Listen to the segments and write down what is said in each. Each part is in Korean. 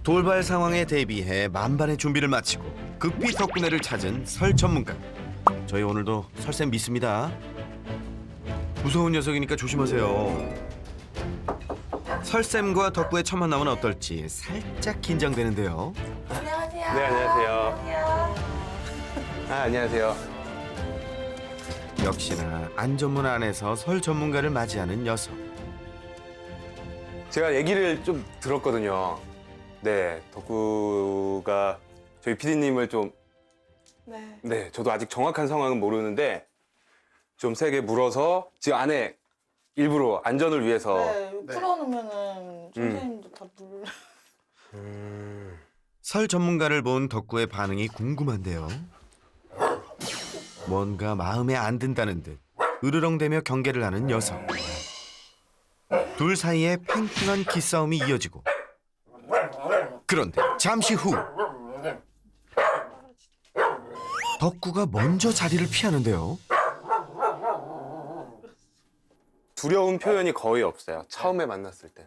돌발 상황에 대비해 만반의 준비를 마치고 급히 덕분에를 찾은 설 전문가. 저희 오늘도 설쌤 믿습니다. 무서운 녀석이니까 조심하세요. 설쌤과 덕구의 첫 만남은 어떨지 살짝 긴장되는데요. 안녕하세요. 네, 안녕하세요. 안녕. 안녕하세요. 역시나 안전문 안에서 설 전문가를 맞이하는 녀석. 제가 얘기를 좀 들었거든요. 네, 덕구가 저희 PD님을 좀, 네. 저도 아직 정확한 상황은 모르는데 좀 세게 물어서 지금 안에 일부러 안전을 위해서. 네, 이거 풀어놓으면은 선생님도 다 물. 설 전문가를 본 덕구의 반응이 궁금한데요. 뭔가 마음에 안 든다는 듯 으르렁대며 경계를 하는 녀석. 둘 사이에 팽팽한 기싸움이 이어지고 그런데 잠시 후 덕구가 먼저 자리를 피하는데요. 두려운 표현이 거의 없어요. 처음에 만났을 때.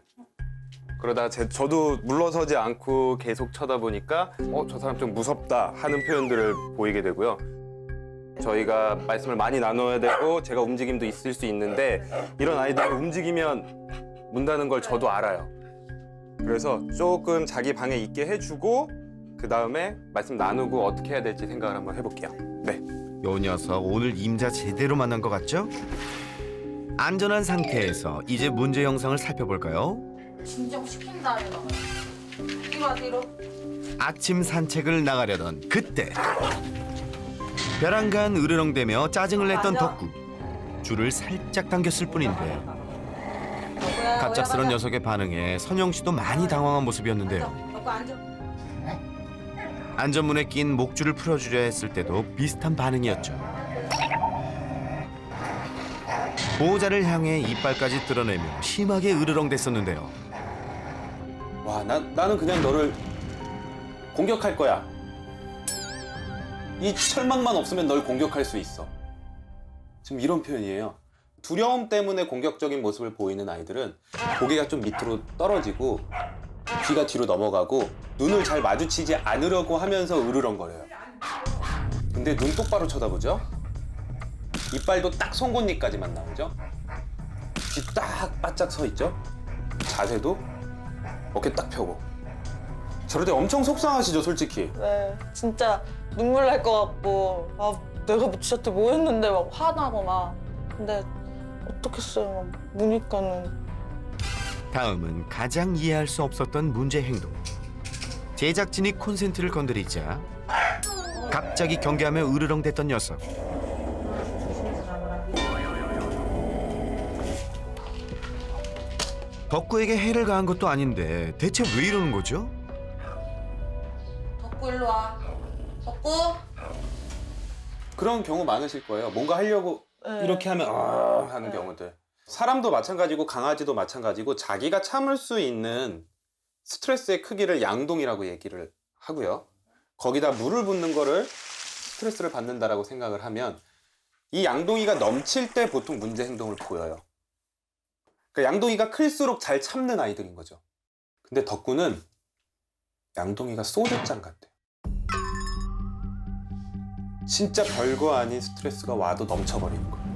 그러다 저도 물러서지 않고 계속 쳐다보니까 저 사람 좀 무섭다 하는 표현들을 보이게 되고요. 저희가 말씀을 많이 나눠야 되고 제가 움직임도 있을 수 있는데 이런 아이들이 움직이면 문다는 걸 저도 알아요. 그래서 조금 자기 방에 있게 해주고 그 다음에 말씀 나누고 어떻게 해야 될지 생각을 한번 해볼게요. 네. 요 녀석 오늘 임자 제대로 만난 것 같죠? 안전한 상태에서 이제 문제 영상을 살펴볼까요? 진정시킨 다음에 나가요. 뒤로 뒤로. 아침 산책을 나가려던 그때 벼랑간 으르렁대며 짜증을 냈던 맞아. 덕구. 줄을 살짝 당겼을 뿐인데 덕구야, 갑작스런 올라가자. 녀석의 반응에 선영 씨도 많이 당황한 모습이었는데요. 덕구 앉아. 안전문에 낀 목줄을 풀어주려 했을 때도 비슷한 반응이었죠. 보호자를 향해 이빨까지 드러내며 심하게 으르렁댔었는데요. 와, 나는 그냥 너를 공격할 거야. 이 철망만 없으면 널 공격할 수 있어. 지금 이런 표현이에요. 두려움 때문에 공격적인 모습을 보이는 아이들은 고개가 좀 밑으로 떨어지고 귀가 뒤로 넘어가고 눈을 잘 마주치지 않으려고 하면서 으르렁거려요. 근데 눈 똑바로 쳐다보죠? 이빨도 딱 송곳니까지만 나오죠? 귀 딱 바짝 서 있죠? 자세도 어깨 딱 펴고. 저럴 때 엄청 속상하시죠, 솔직히? 네, 진짜 눈물 날 것 같고 내가 쟤한테 뭐 했는데 막 화나고 막. 근데 어떻겠어요, 막 무니까는. 다음은 가장 이해할 수 없었던 문제 행동. 제작진이 콘센트를 건드리자 갑자기 경계하며 으르렁댔던 녀석. 덕구에게 해를 가한 것도 아닌데 대체 왜 이러는 거죠? 덕구 일로 와. 덕구. 그런 경우 많으실 거예요. 뭔가 하려고 네. 이렇게 하면 하는 경우들. 사람도 마찬가지고 강아지도 마찬가지고 자기가 참을 수 있는 스트레스의 크기를 양동이라고 얘기를 하고요. 거기다 물을 붓는 거를 스트레스를 받는다라고 생각을 하면 이 양동이가 넘칠 때 보통 문제 행동을 보여요. 그러니까 양동이가 클수록 잘 참는 아이들인 거죠. 근데 덕구는 양동이가 소주잔 같아요. 진짜 별거 아닌 스트레스가 와도 넘쳐버리는 거예요.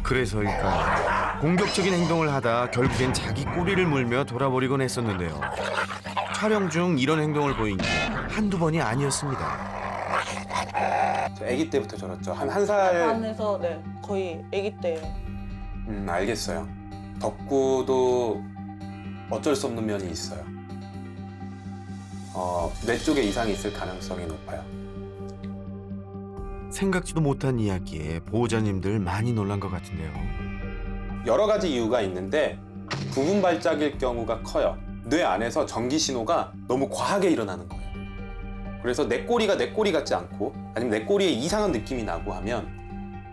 그래서일까 공격적인 행동을 하다 결국엔 자기 꼬리를 물며 돌아버리곤 했었는데요. 촬영 중 이런 행동을 보인 게 한두 번이 아니었습니다. 저 아기 때부터 저랬죠. 한 살. 안에서 네, 거의 아기 때. 알겠어요. 덕구도 어쩔 수 없는 면이 있어요. 뇌 쪽에 이상이 있을 가능성이 높아요. 생각지도 못한 이야기에 보호자님들 많이 놀란 것 같은데요. 여러 가지 이유가 있는데 부분 발작일 경우가 커요. 뇌 안에서 전기 신호가 너무 과하게 일어나는 거예요. 그래서 내 꼬리가 내 꼬리 같지 않고 아니면 내 꼬리에 이상한 느낌이 나고 하면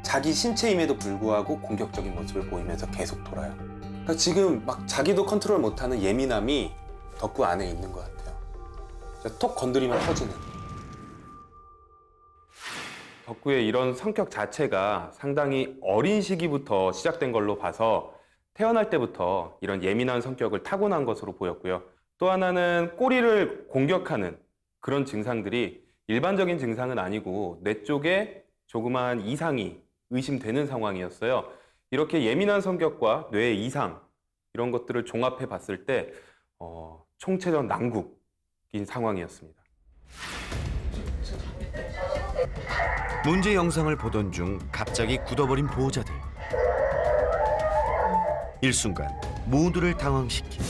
자기 신체임에도 불구하고 공격적인 모습을 보이면서 계속 돌아요. 그러니까 지금 막 자기도 컨트롤 못하는 예민함이 덕구 안에 있는 것 같아요. 톡 건드리면 터지는. 덕구의 이런 성격 자체가 상당히 어린 시기부터 시작된 걸로 봐서 태어날 때부터 이런 예민한 성격을 타고난 것으로 보였고요. 또 하나는 꼬리를 공격하는 그런 증상들이 일반적인 증상은 아니고 뇌 쪽에 조그마한 이상이 의심되는 상황이었어요. 이렇게 예민한 성격과 뇌의 이상 이런 것들을 종합해 봤을 때 총체적 난국인 상황이었습니다. 문제 영상을 보던 중 갑자기 굳어버린 보호자들. 일순간 모두를 당황시킨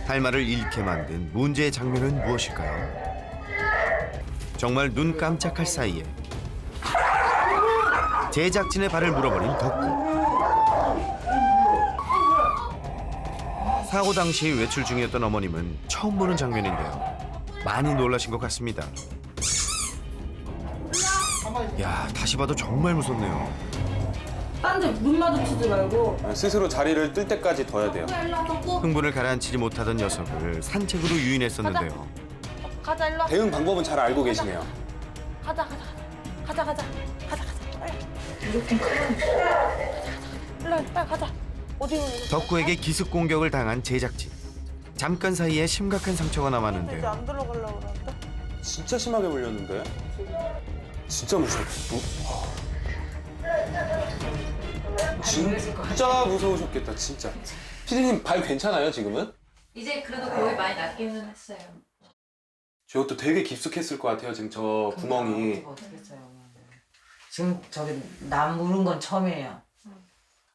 할 말을 잃게 만든 문제의 장면은 무엇일까요? 정말 눈 깜짝할 사이에 제작진의 발을 물어버린 덕구. 사고 당시 외출 중이었던 어머님은 처음 보는 장면인데요. 많이 놀라신 것 같습니다. 야, 다시 봐도 정말 무섭네요. 딴 데 눈 마주치지 말고. 스스로 자리를 뜰 때까지 둬야 돼요. 일로 와, 덕구. 흥분을 가라앉히지 못하던 녀석을 산책으로 유인했었는데요. 가자, 일로 와. 대응 방법은 잘 알고 계시네요. 가자. 빨리. 이렇게 가면 일로 와, 빨리 가자. 어디로? 덕구에게 기습 공격을 당한 제작진. 잠깐 사이에 심각한 상처가 이제 남았는데요. 안 들어가려고 그러는데? 진짜 심하게 물렸는데? 진짜 진짜 무서우셨겠다, 진짜. 피디님 발 괜찮아요, 지금은? 이제 그래도 거의 많이 낫기는 했어요. 저것도 되게 깊숙했을 것 같아요, 지금 저 구멍이. 어떻게 했어요? 지금 저기 남 물은 건 처음이에요.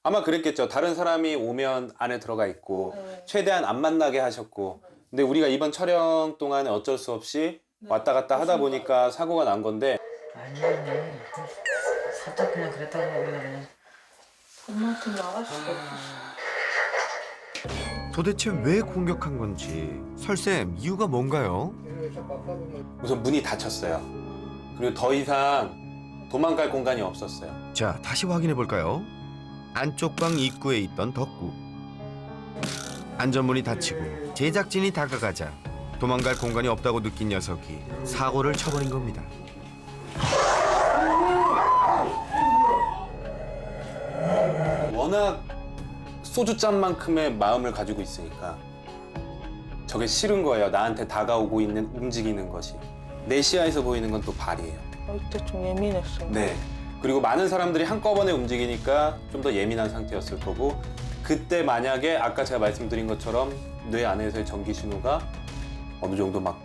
아마 그랬겠죠. 다른 사람이 오면 안에 들어가 있고 네. 최대한 안 만나게 하셨고. 근데 우리가 이번 촬영 동안에 어쩔 수 없이 왔다 갔다 하다 보니까 사고가 난 건데 아니네. 살짝 그냥 그랬다고 하길래 그냥. 엄마한테 나갈 수가 없어. 도대체 왜 공격한 건지 설쌤 이유가 뭔가요? 우선 문이 닫혔어요. 그리고 더 이상 도망갈 공간이 없었어요. 자, 다시 확인해 볼까요? 안쪽 방 입구에 있던 덕구. 안전문이 닫히고 제작진이 다가가자 도망갈 공간이 없다고 느낀 녀석이 사고를 쳐버린 겁니다. 워낙 소주잔만큼의 마음을 가지고 있으니까 저게 싫은 거예요. 나한테 다가오고 있는 움직이는 것이. 내 시야에서 보이는 건 또 발이에요. 이때 좀 예민했어요. 네. 그리고 많은 사람들이 한꺼번에 움직이니까 좀 더 예민한 상태였을 거고 그때 만약에 아까 제가 말씀드린 것처럼 뇌 안에서의 전기 신호가 어느 정도 막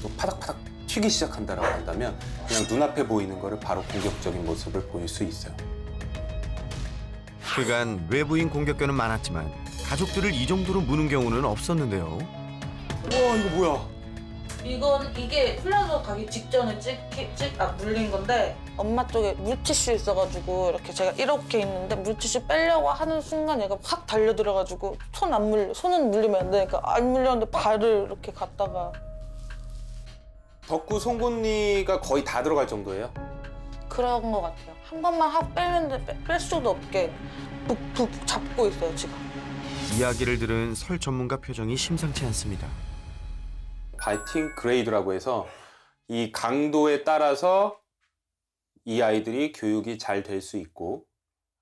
또 파닥파닥 튀기 시작한다라고 한다면 그냥 눈앞에 보이는 거를 바로 공격적인 모습을 보일 수 있어요. 그간 외부인 공격견은 많았지만 가족들을 이 정도로 무는 경우는 없었는데요. 우와 이거 뭐야? 이게 플라조 가기 직전에 물린 건데 엄마 쪽에 물티슈 있어가지고 이렇게 제가 이렇게 있는데 물티슈 빼려고 하는 순간 얘가 확 달려들어가지고 손은 물리면 안 되니까 안 물렸는데 발을 이렇게 갔다가 덕구 송곳니가 거의 다 들어갈 정도예요? 그런 것 같아요. 한 번만 하고 빼는데 뺄 수도 없게 푹푹 잡고 있어요 지금. 이야기를 들은 설 전문가 표정이 심상치 않습니다. 바이팅 그레이드라고 해서 이 강도에 따라서 이 아이들이 교육이 잘 될 수 있고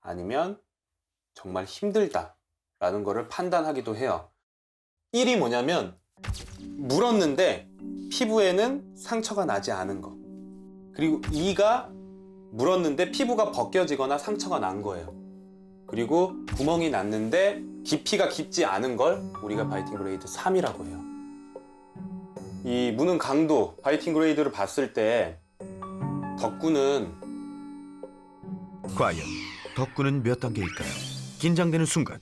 아니면 정말 힘들다라는 거를 판단하기도 해요. 1이 뭐냐면 물었는데 피부에는 상처가 나지 않은 거. 그리고 2가 물었는데 피부가 벗겨지거나 상처가 난 거예요. 그리고 구멍이 났는데 깊이가 깊지 않은 걸 우리가 바이팅 그레이드 3이라고 해요. 이 무는 강도, 바이팅 그레이드를 봤을 때 덕구는 과연 덕구는 몇 단계일까요? 긴장되는 순간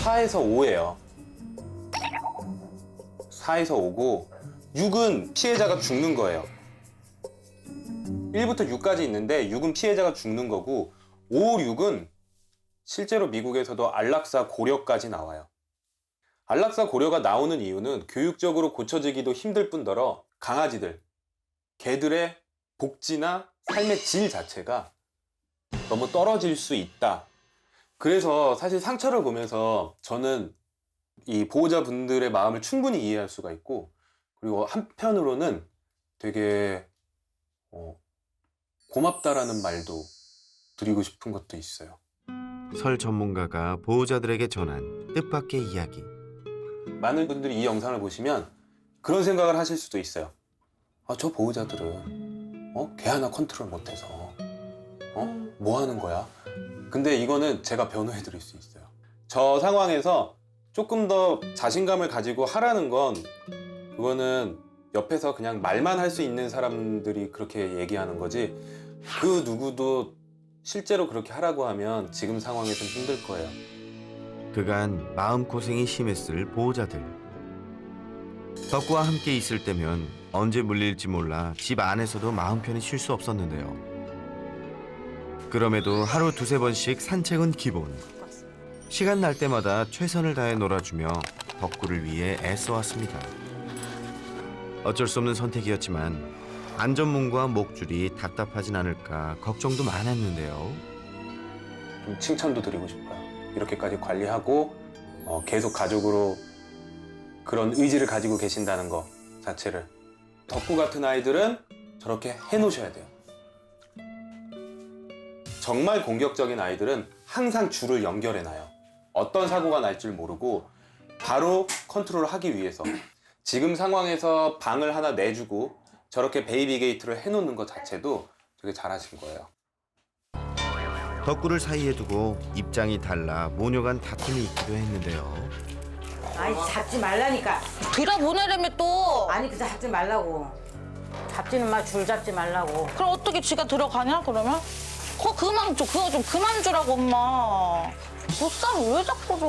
4에서 5예요. 4에서 5고 6은 피해자가 죽는 거예요. 1부터 6까지 있는데 6은 피해자가 죽는 거고 5, 6은 실제로 미국에서도 안락사 고려까지 나와요. 안락사 고려가 나오는 이유는 교육적으로 고쳐지기도 힘들 뿐더러 강아지들, 개들의 복지나 삶의 질 자체가 너무 떨어질 수 있다. 그래서 사실 상처를 보면서 저는 이 보호자분들의 마음을 충분히 이해할 수가 있고 그리고 한편으로는 되게 고맙다라는 말도 드리고 싶은 것도 있어요. 설 전문가가 보호자들에게 전한 뜻밖의 이야기. 많은 분들이 이 영상을 보시면 그런 생각을 하실 수도 있어요. 아, 저 보호자들은 개 하나 컨트롤 못해서 뭐 하는 거야? 근데 이거는 제가 변호해 드릴 수 있어요. 저 상황에서 조금 더 자신감을 가지고 하라는 건 그거는 옆에서 그냥 말만 할 수 있는 사람들이 그렇게 얘기하는 거지, 그 누구도 실제로 그렇게 하라고 하면 지금 상황이 좀 힘들 거예요. 그간 마음고생이 심했을 보호자들. 덕구와 함께 있을 때면 언제 물릴지 몰라 집 안에서도 마음 편히 쉴 수 없었는데요. 그럼에도 하루 두세 번씩 산책은 기본. 시간 날 때마다 최선을 다해 놀아주며 덕구를 위해 애써왔습니다. 어쩔 수 없는 선택이었지만 안전문과 목줄이 답답하진 않을까 걱정도 많았는데요. 좀 칭찬도 드리고 싶어요. 이렇게까지 관리하고 계속 가족으로 그런 의지를 가지고 계신다는 거 자체를. 덕구 같은 아이들은 저렇게 해놓으셔야 돼요. 정말 공격적인 아이들은 항상 줄을 연결해놔요. 어떤 사고가 날 줄 모르고 바로 컨트롤을 하기 위해서 지금 상황에서 방을 하나 내주고 저렇게 베이비 게이트를 해놓는 것 자체도 되게 잘하신 거예요. 덕구를 사이에 두고 입장이 달라 모녀 간 다툼이 있기도 했는데요. 아이 잡지 말라니까. 들여보내려면 또 아니 그저 잡지 말라고. 잡지는 마, 줄 잡지 말라고. 그럼 어떻게 지가 들어가냐 그러면? 그거 좀 그만 주라고 엄마. 보쌈 왜 자꾸 줘?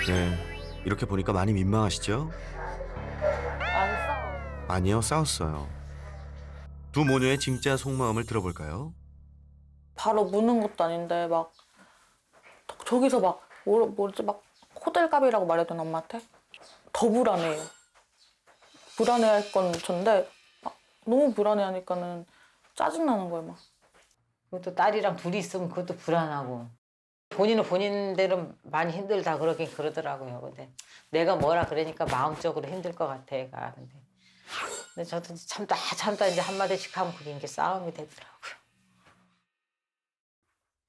네, 이렇게 보니까 많이 민망하시죠? 안 싸워. 아니요, 싸웠어요. 두 모녀의 진짜 속마음을 들어볼까요? 바로 무는 것도 아닌데 막 저기서 막 뭐지 막 호들갑이라고 말해야 되나 엄마한테? 더 불안해요. 불안해할 건 전데 막 너무 불안해하니까는 짜증나는 거예요 막. 그것도 딸이랑 둘이 있으면 그것도 불안하고. 본인은 본인대로 많이 힘들다 그러긴 그러더라고요. 근데 내가 뭐라 그러니까 마음적으로 힘들 것 같아, 애가. 근데 저도 참다 이제 한마디씩 하면 그게 이제 싸움이 되더라고요.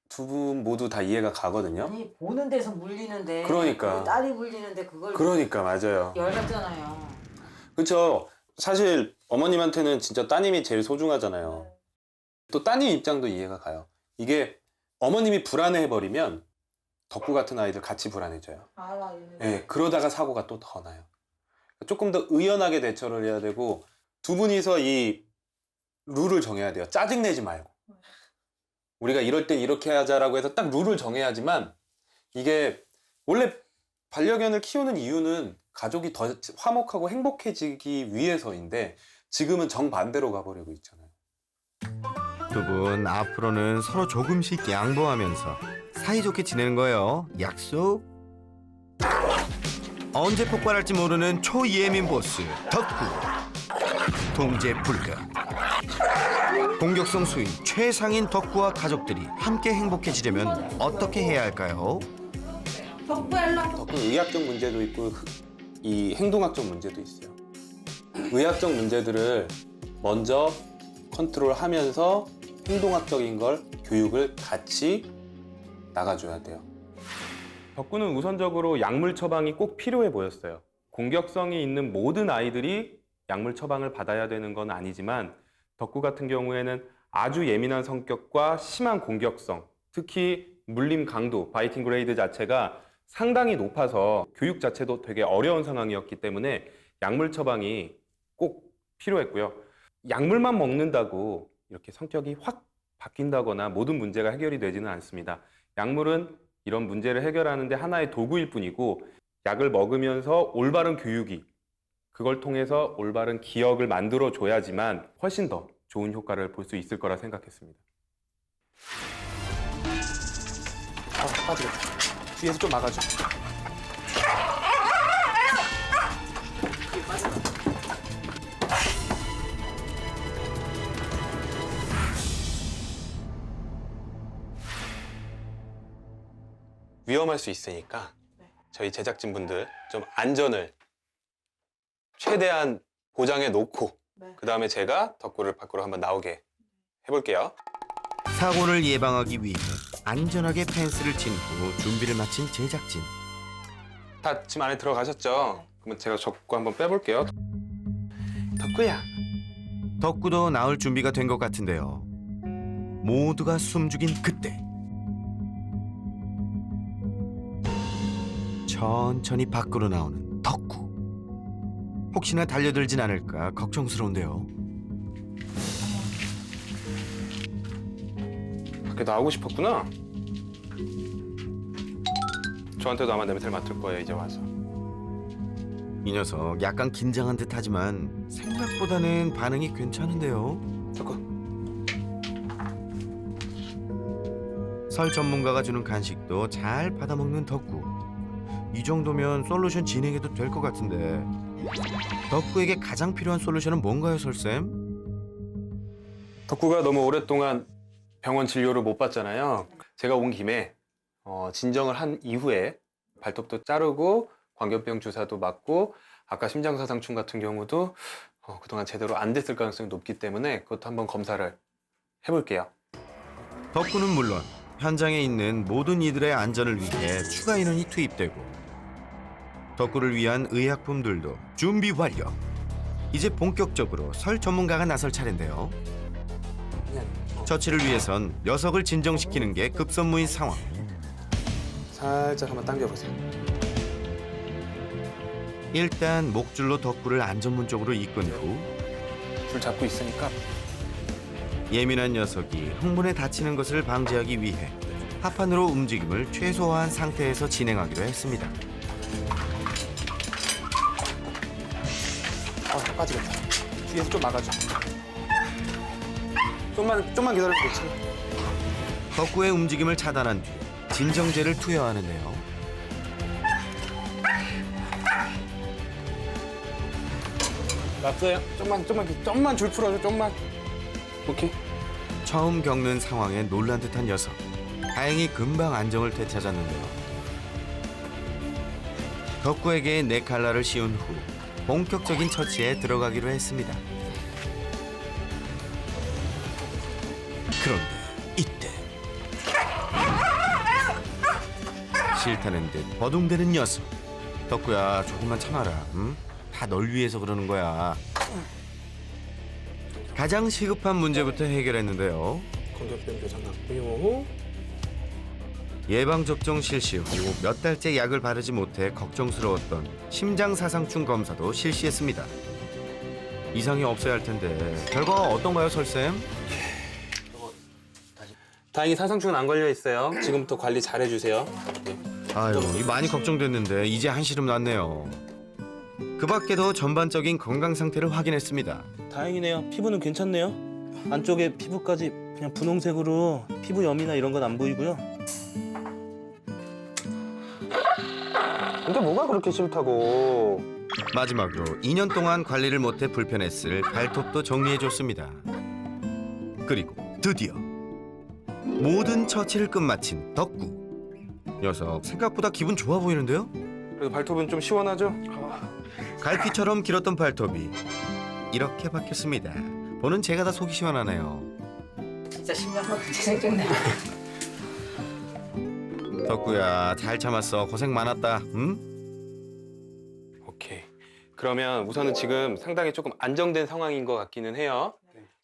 두 분 모두 다 이해가 가거든요. 아니 보는 데서 물리는데. 그러니까. 딸이 물리는데 그걸 그러니까 맞아요. 열받잖아요. 그렇죠. 사실 어머님한테는 진짜 따님이 제일 소중하잖아요. 또 따님 입장도 이해가 가요. 이게 어머님이 불안해버리면 덕구 같은 아이들 같이 불안해져요. 알아. 네, 그러다가 사고가 또 더 나요. 조금 더 의연하게 대처를 해야 되고 두 분이서 이 룰을 정해야 돼요. 짜증내지 말고. 우리가 이럴 땐 이렇게 하자라고 해서 딱 룰을 정해야지만, 이게 원래 반려견을 키우는 이유는 가족이 더 화목하고 행복해지기 위해서인데 지금은 정반대로 가버리고 있잖아요. 두 분 앞으로는 서로 조금씩 양보하면서 사이좋게 지내는 거예요. 약속. 언제 폭발할지 모르는 초예민 보스 덕구. 통제 불가. 공격성 수인 최상인 덕구와 가족들이 함께 행복해지려면 어떻게 해야 할까요? 덕분 의학적 문제도 있고 이 행동학적 문제도 있어요. 의학적 문제들을 먼저 컨트롤하면서 행동학적인 걸 교육을 같이 나가줘야 돼요. 덕구는 우선적으로 약물 처방이 꼭 필요해 보였어요. 공격성이 있는 모든 아이들이 약물 처방을 받아야 되는 건 아니지만 덕구 같은 경우에는 아주 예민한 성격과 심한 공격성, 특히 물림 강도, 바이팅 그레이드 자체가 상당히 높아서 교육 자체도 되게 어려운 상황이었기 때문에 약물 처방이 꼭 필요했고요. 약물만 먹는다고 이렇게 성격이 확 바뀐다거나 모든 문제가 해결이 되지는 않습니다. 약물은 이런 문제를 해결하는 데 하나의 도구일 뿐이고, 약을 먹으면서 올바른 교육이, 그걸 통해서 올바른 기억을 만들어 줘야지만 훨씬 더 좋은 효과를 볼 수 있을 거라 생각했습니다. 빠지겠다. 뒤에서 좀 막아줘. 위험할 수 있으니까 저희 제작진분들 좀 안전을 최대한 보장해 놓고 그 다음에 제가 덕구를 밖으로 한번 나오게 해볼게요. 사고를 예방하기 위해 안전하게 펜스를 친 후 준비를 마친 제작진. 다 지금 안에 들어가셨죠? 그러면 제가 젖고 한번 빼볼게요. 덕구야. 덕구도 나올 준비가 된 것 같은데요. 모두가 숨죽인 그때 천천히 밖으로 나오는 덕구. 혹시나 달려들진 않을까 걱정스러운데요. 밖에 나오고 싶었구나. 저한테도 아마 냄새를 맡을 거예요, 이제 와서. 이 녀석 약간 긴장한 듯 하지만 생각보다는 반응이 괜찮은데요. 덕구. 설 전문가가 주는 간식도 잘 받아먹는 덕구. 이 정도면 솔루션 진행해도 될 것 같은데 덕구에게 가장 필요한 솔루션은 뭔가요, 설쌤? 덕구가 너무 오랫동안 병원 진료를 못 받잖아요. 제가 온 김에 진정을 한 이후에 발톱도 자르고 광견병 주사도 맞고 아까 심장사상충 같은 경우도 그동안 제대로 안 됐을 가능성이 높기 때문에 그것도 한번 검사를 해볼게요. 덕구는 물론 현장에 있는 모든 이들의 안전을 위해 추가 인원이 투입되고 덕구를 위한 의약품들도 준비 완료. 이제 본격적으로 설 전문가가 나설 차례인데요. 처치를 위해선 녀석을 진정시키는 게 급선무인 상황. 살짝 한번 당겨보세요. 일단 목줄로 덕구를 안전문 쪽으로 이끈 후 줄 잡고 있으니까 예민한 녀석이 흥분에 다치는 것을 방지하기 위해 하판으로 움직임을 최소화한 상태에서 진행하기로 했습니다. 빠지겠다. 뒤에서 좀 막아줘. 좀만 기다려도 괜찮아. 덕구의 움직임을 차단한 뒤 진정제를 투여하는데요. 났어요. 좀만 줄 풀어줘. 좀만. 오케이. 처음 겪는 상황에 놀란 듯한 녀석. 다행히 금방 안정을 되찾았는데요. 덕구에게 네칼라를 씌운 후 본격적인 처치에 들어가기로 했습니다. 그런데 이때 싫다는 듯 버둥대는 녀석. 덕구야, 조금만 참아라. 응? 다 널 위해서 그러는 거야. 가장 시급한 문제부터 해결했는데요. 광견병 주사 맞고요. 예방접종 실시 후 몇 달째 약을 바르지 못해 걱정스러웠던 심장사상충 검사도 실시했습니다. 이상이 없어야 할 텐데 결과가 어떤가요, 설쌤? 다행히 사상충은 안 걸려 있어요. 지금부터 관리 잘 해주세요. 아유, 많이 걱정됐는데 이제 한시름 났네요. 그 밖에도 전반적인 건강 상태를 확인했습니다. 다행이네요. 피부는 괜찮네요. 안쪽에 피부까지 그냥 분홍색으로 피부 염이나 이런 건 안 보이고요. 근데 뭐가 그렇게 싫다고? 마지막으로 2년 동안 관리를 못해 불편했을 발톱도 정리해줬습니다. 그리고 드디어 모든 처치를 끝마친 덕구. 녀석 생각보다 기분 좋아 보이는데요? 그래도 발톱은 좀 시원하죠? 갈피처럼 길었던 발톱이 이렇게 바뀌었습니다. 보는 제가 다 속이 시원하네요. 진짜 10년 만에 생각나. 덕구야, 잘 참았어. 고생 많았다. 응? 오케이. 그러면 우선은 지금 상당히 조금 안정된 상황인 것 같기는 해요.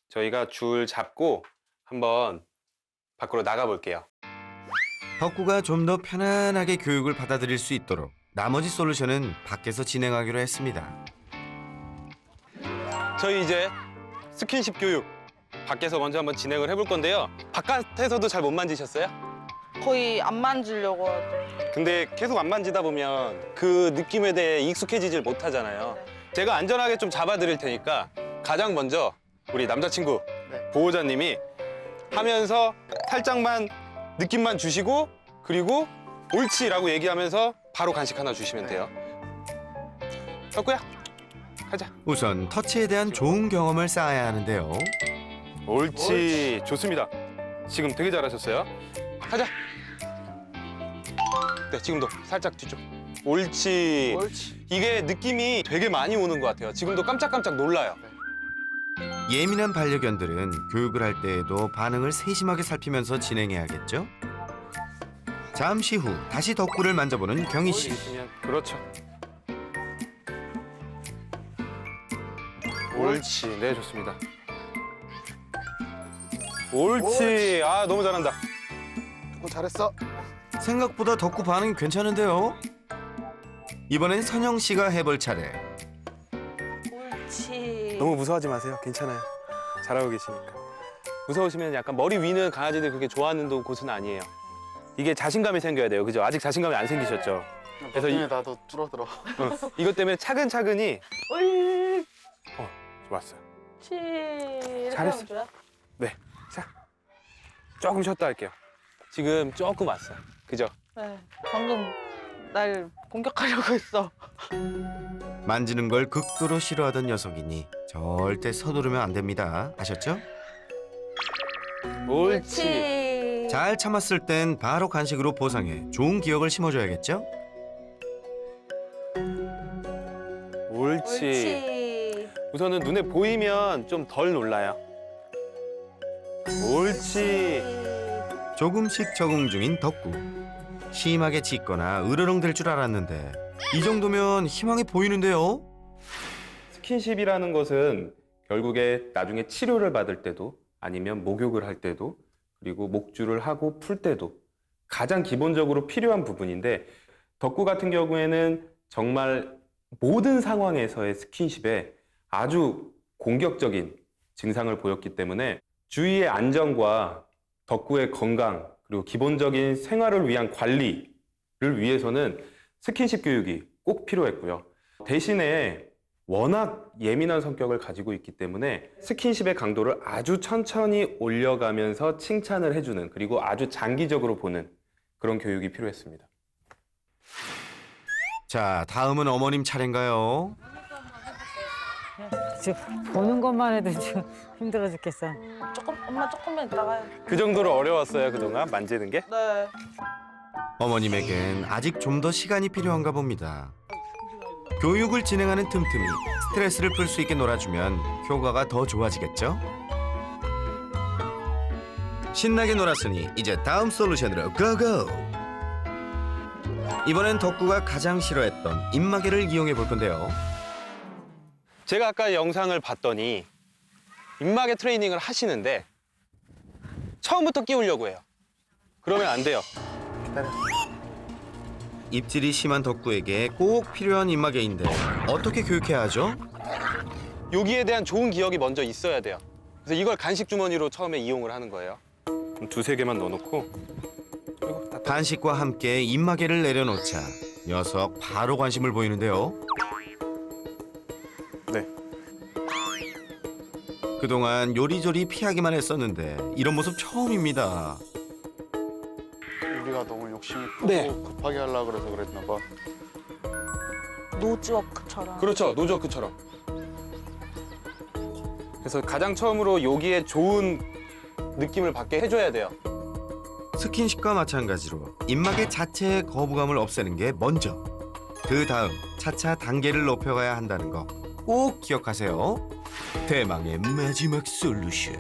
저희가 줄 잡고 한번 밖으로 나가 볼게요. 덕구가 좀 더 편안하게 교육을 받아들일 수 있도록 나머지 솔루션은 밖에서 진행하기로 했습니다. 저희 이제 스킨십 교육 밖에서 먼저 한번 진행을 해볼 건데요. 바깥에서도 잘 못 만지셨어요? 거의 안 만지려고 하죠. 근데 계속 안 만지다 보면 그 느낌에 대해 익숙해지질 못하잖아요. 제가 안전하게 좀 잡아드릴 테니까 가장 먼저 우리 남자친구 보호자님이 하면서 살짝만 느낌만 주시고 그리고 옳지라고 얘기하면서 바로 간식 하나 주시면 돼요. 덕구야, 가자. 우선 터치에 대한 좋은 경험을 쌓아야 하는데요. 옳지, 좋습니다. 지금 되게 잘하셨어요. 가자. 네, 지금도 살짝 뒤쪽. 옳지. 이게 느낌이 되게 많이 오는 것 같아요. 지금도 깜짝깜짝 놀라요. 예민한 반려견들은 교육을 할 때에도 반응을 세심하게 살피면서 진행해야겠죠? 잠시 후 다시 덕구를 만져보는 경희 씨. 있으면 그렇죠. 옳지. 네, 좋습니다. 옳지. 아, 너무 잘한다. 잘했어. 생각보다 덕구 반응 괜찮은데요. 이번엔 선영 씨가 해볼 차례. 옳지. 너무 무서워하지 마세요. 괜찮아요. 잘하고 계시니까. 무서우시면 약간 머리 위는 강아지들 그렇게 좋아하는 곳은 아니에요. 이게 자신감이 생겨야 돼요. 그죠? 아직 자신감이 안 생기셨죠? 그래서 나도 줄어들어. 이것 때문에 차근차근히 좋았어요. 옳지. 잘했어. 네. 자, 조금 쉬었다 할게요. 지금 조금 왔어요. 그죠? 네. 방금 날 공격하려고 했어. 만지는 걸 극도로 싫어하던 녀석이니 절대 서두르면 안 됩니다. 아셨죠? 옳지. 잘 참았을 땐 바로 간식으로 보상해 좋은 기억을 심어줘야겠죠? 옳지. 옳지. 우선은 눈에 보이면 좀 덜 놀라요. 옳지. 조금씩 적응 중인 덕구. 심하게 짖거나 으르렁댈 줄 알았는데 이 정도면 희망이 보이는데요? 스킨십이라는 것은 결국에 나중에 치료를 받을 때도 아니면 목욕을 할 때도 그리고 목줄을 하고 풀 때도 가장 기본적으로 필요한 부분인데 덕구 같은 경우에는 정말 모든 상황에서의 스킨십에 아주 공격적인 증상을 보였기 때문에 주위의 안전과 덕구의 건강 그리고 기본적인 생활을 위한 관리를 위해서는 스킨십 교육이 꼭 필요했고요. 대신에 워낙 예민한 성격을 가지고 있기 때문에 스킨십의 강도를 아주 천천히 올려가면서 칭찬을 해주는 그리고 아주 장기적으로 보는 그런 교육이 필요했습니다. 자, 다음은 어머님 차례인가요? 지금 보는 것만 해도 지금 힘들어 죽겠어. 엄마 조금만 있다가요. 그 정도로 어려웠어요, 그동안 만지는 게? 네. 어머님에겐 아직 좀 더 시간이 필요한가 봅니다. 교육을 진행하는 틈틈이 스트레스를 풀 수 있게 놀아주면 효과가 더 좋아지겠죠? 신나게 놀았으니 이제 다음 솔루션으로 고고! 이번엔 덕구가 가장 싫어했던 입마개를 이용해 볼 건데요. 제가 아까 영상을 봤더니 입마개 트레이닝을 하시는데 처음부터 끼우려고 해요. 그러면 안 돼요. 입질이 심한 덕구에게 꼭 필요한 입마개인데 어떻게 교육해야 하죠? 여기에 대한 좋은 기억이 먼저 있어야 돼요. 그래서 이걸 간식 주머니로 처음에 이용을 하는 거예요. 두세 개만 넣어놓고 간식과 함께 입마개를 내려놓자 녀석 바로 관심을 보이는데요. 네. 그동안 요리조리 피하기만 했었는데 이런 모습 처음입니다. 우리가 너무 욕심이 크고 네. 급하게 하려고 그래서 그랬나 봐. 노즈워크처럼. 그렇죠. 노즈워크처럼. 그래서 가장 처음으로 여기에 좋은 느낌을 받게 해줘야 돼요. 스킨십과 마찬가지로 입마개 자체의 거부감을 없애는 게 먼저. 그 다음 차차 단계를 높여가야 한다는 거 꼭 기억하세요. 대망의 마지막 솔루션.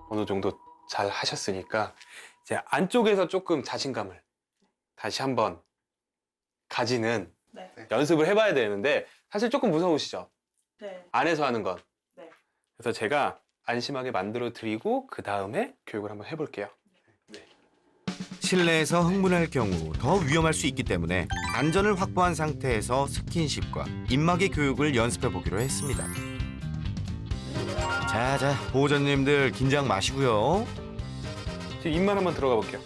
어느 정도 잘 하셨으니까 이제 안쪽에서 조금 자신감을 다시 한번 가지는 네. 연습을 해봐야 되는데 사실 조금 무서우시죠? 네. 안에서 하는 건. 네. 그래서 제가 안심하게 만들어 드리고 그 다음에 교육을 한번 해볼게요. 실내에서 흥분할 경우 더 위험할 수 있기 때문에 안전을 확보한 상태에서 스킨십과 입마개 교육을 연습해 보기로 했습니다. 자자, 보호자님들 긴장 마시고요. 지금 입만 한번 들어가 볼게요.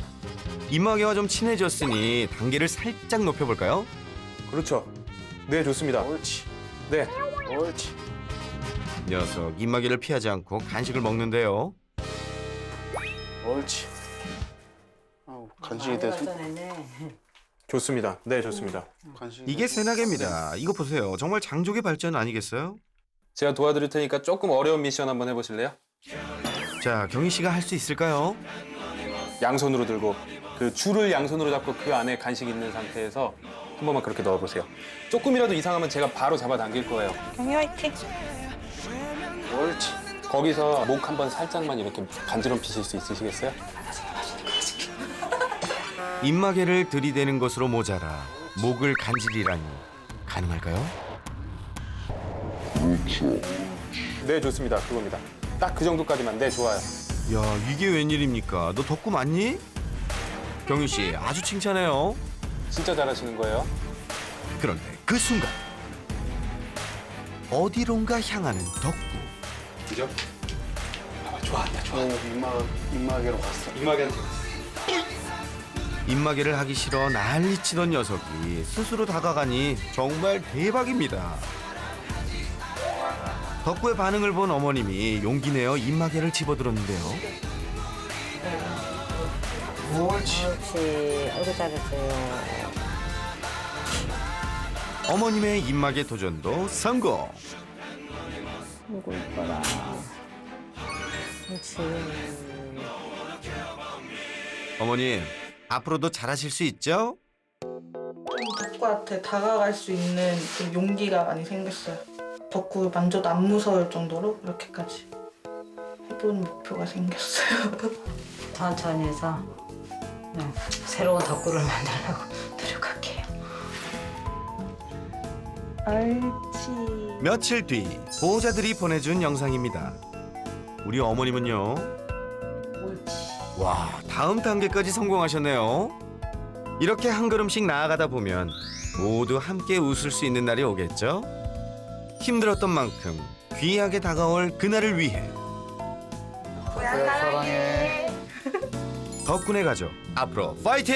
입마개와 좀 친해졌으니 단계를 살짝 높여볼까요? 그렇죠. 네, 좋습니다. 옳지. 네. 옳지. 녀석 입마개를 피하지 않고 간식을 먹는데요. 옳지. 아우, 간식이 돼. 좋습니다. 네, 좋습니다. 간식이 이게 새나개입니다. 이거 보세요. 정말 장족의 발전 아니겠어요? 제가 도와드릴 테니까 조금 어려운 미션 한번 해보실래요? 자, 경희 씨가 할 수 있을까요? 양손으로 들고 그 줄을 양손으로 잡고 그 안에 간식 있는 상태에서 한 번만 그렇게 넣어보세요. 조금이라도 이상하면 제가 바로 잡아당길 거예요. 경희 화이팅. 옳지. 거기서 목 한번 살짝만 이렇게 간지럼 피실 수 있으시겠어요? 입마개를 들이대는 것으로 모자라 목을 간질이라니 가능할까요? 네, 좋습니다. 그겁니다. 딱 그 정도까지만. 네, 좋아요. 야, 이게 웬일입니까? 너 덕구 맞니? 경윤 씨 아주 칭찬해요. 진짜 잘하시는 거예요. 그런데 그 순간 어디론가 향하는 덕구. 그죠? 아, 좋았다, 좋아. 오, 입마개로 갔어. 입마개한테. 입마개를 하기 싫어 난리치던 녀석이 스스로 다가가니 정말 대박입니다. 덕구의 반응을 본 어머님이 용기 내어 입마개를 집어들었는데요. 옳지. 그렇지. 아이고 잘했어요. 어머님의 입마개 도전도 성공. 아이고 이뻐라. 그렇지. 어머님 앞으로도 잘하실 수 있죠? 덕구한테 다가갈 수 있는 좀 용기가 많이 생겼어요. 덕구 만져도 안 무서울 정도로 이렇게까지 해보는 목표가 생겼어요. 천천히 해서 새로운 덕구를 만들려고 노력할게요. 옳지. 며칠 뒤 보호자들이 보내준 영상입니다. 우리 어머님은요. 옳지. 와, 다음 단계까지 성공하셨네요. 이렇게 한 걸음씩 나아가다 보면 모두 함께 웃을 수 있는 날이 오겠죠? 힘들었던 만큼 귀하게 다가올 그날을 위해 사랑해. 덕분에 가족 앞으로 파이팅!